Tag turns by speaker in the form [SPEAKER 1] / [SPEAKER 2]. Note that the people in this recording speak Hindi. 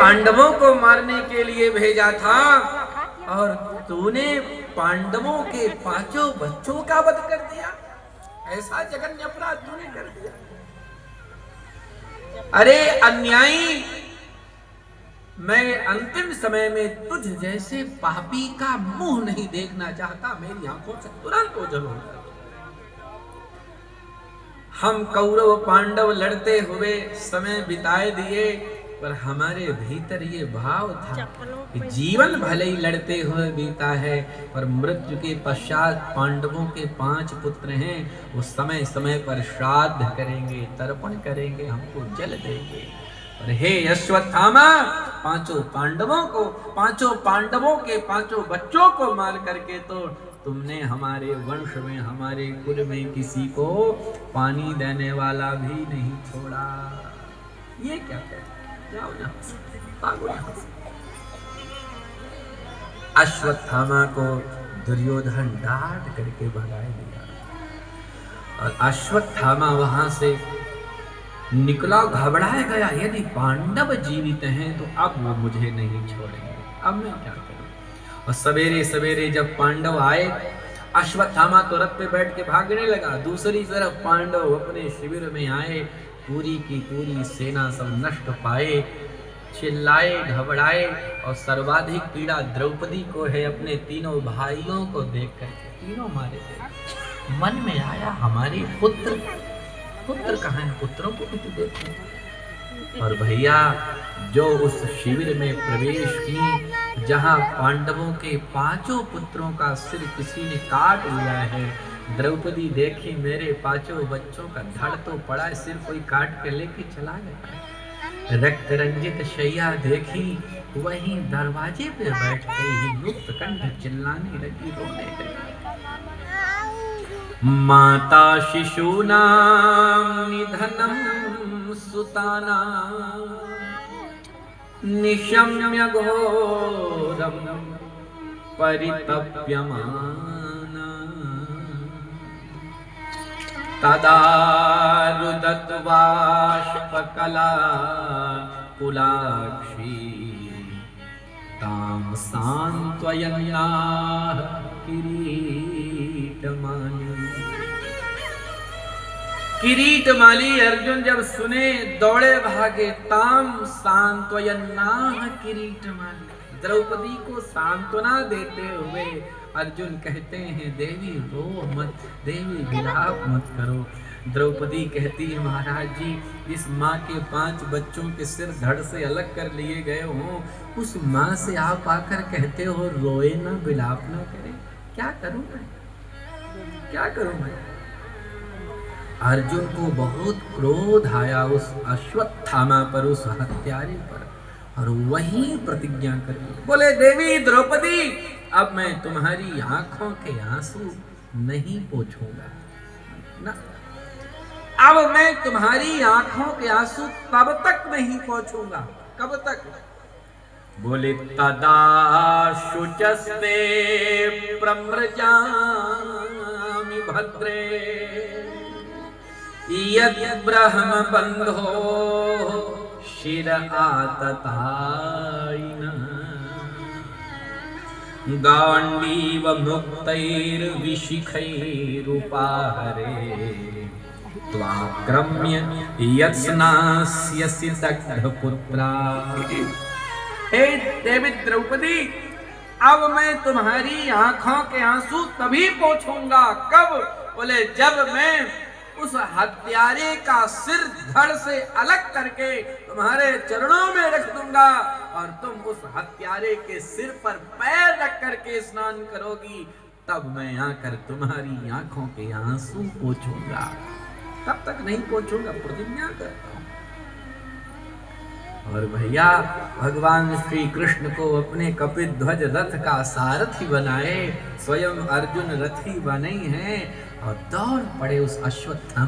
[SPEAKER 1] पांडवों को मारने के लिए भेजा था और तूने पांडवों के 5 बच्चों का वध कर दिया। ऐसा जघन्य अपराध तूने कर दिया। अरे अन्यायी, मैं अंतिम समय में तुझ जैसे पापी का मुंह नहीं देखना चाहता। मेरी आंखों से तुरंत ओझल हो गया। हम कौरव पांडव लड़ते हुए समय बिताए दिए, पर हमारे भीतर ये भाव था कि जीवन भले ही लड़ते हुए बीता है, पर मृत्यु के पश्चात पांडवों के 5 पुत्र हैं, वो समय समय पर श्राद्ध करेंगे, तर्पण करेंगे, हमको जल देंगे। और हे अश्वत्थामा, 5 पांडवों के 5 बच्चों को मार करके तो तुमने हमारे वंश में, हमारे कुल में किसी को पानी देने वाला भी नहीं छोड़ा। ये क्या कर, जाओ यहाँ। अश्वत्थामा को दुर्योधन डांट करके भगा दिया और अश्वत्थामा वहां से निकला, घबराया गया। यदि पांडव जीवित हैं तो अब वो मुझे नहीं छोड़ेंगे, अब मैं क्या करूं। और सवेरे सवेरे जब पांडव आए, अश्वत्थामा तो रथ पे बैठ के भागने लगा। दूसरी तरफ पांडव अपने शिविर में आए, पूरी की पूरी सेना सब नष्ट पाए, चिल्लाए, घबराए। और सर्वाधिक पीड़ा द्रौपदी को है अपने तीनों भाइयों को देख करके। तीनों मारे गए। मन में आया, हमारे पुत्र कहाँ हैं, पुत्रों को भी तो देखो। और भैया, जो उस शिविर में प्रवेश की जहां पांडवों के 5 पुत्रों का सिर किसी ने काट लिया है, द्रौपदी देखी मेरे 5 बच्चों का धड़ तो पड़ा है, सिर कोई काट के लेके चला गया। रक्त रंजित शैया देखी, वहीं दरवाजे पे बैठ के ही मुक्त कंठ चिल्लाने लगी, रोने लगी। माता शिशूनां निधनं सुतानां निशम्य घोरं परितप्यमाना तदा रुदत बाष्पकला कुलाक्षी तां सांत्वयन्नाह किरीटमाली अर्जुन जब सुने दौड़े भागे। ताम सांत्वयन्नाह किरीटमाली, द्रौपदी को सांत्वना देते हुए अर्जुन कहते हैं, देवी रो मत, देवी विलाप मत करो। द्रौपदी कहती है, महाराज जी, इस माँ के 5 बच्चों के सिर धड़ से अलग कर लिए गए हों, उस माँ से आप आकर कहते हो रोए ना, विलाप ना करे। क्या करूं मैं, क्या करूं मैं। अर्जुन को बहुत क्रोध आया उस अश्वत्थामा पर, उस हत्यारे पर, और वही प्रतिज्ञा करी। बोले, देवी द्रौपदी, अब मैं तुम्हारी आंखों के आंसू नहीं पोंछूंगा ना, अब मैं तुम्हारी आंखों के आंसू तब तक नहीं पोंछूंगा। कब तक? बोले, तदा शुचस्ते प्रम्रजामि भद्रे यद् ब्रह्म बंधो शिर आततायिना गांडीव मुक्तैर्विशिखैरुपाहरे त्वाक्रम्य यत्स्नास्यसि दग्धपुत्रा। हे देवी द्रौपदी, अब मैं तुम्हारी आंखों के आंसू तभी पोंछूंगा। कब? बोले, जब मैं उस हत्यारे का सिर धड़ से अलग करके तुम्हारे चरणों में रख दूंगा और तुम उस हत्यारे के सिर पर पैर रख करके स्नान करोगी, तब मैं आकर तुम्हारी आंखों के आंसू पोंछूंगा। तब तक नहीं पोंछूंगा, प्रतिज्ञा करता हूं। और भैया, भगवान श्री कृष्ण को अपने कपिध्वज रथ का सारथी बनाए, स्वयं अर्जुन रथी बने हैं और दौड़ पड़े उस अश्वत्थामा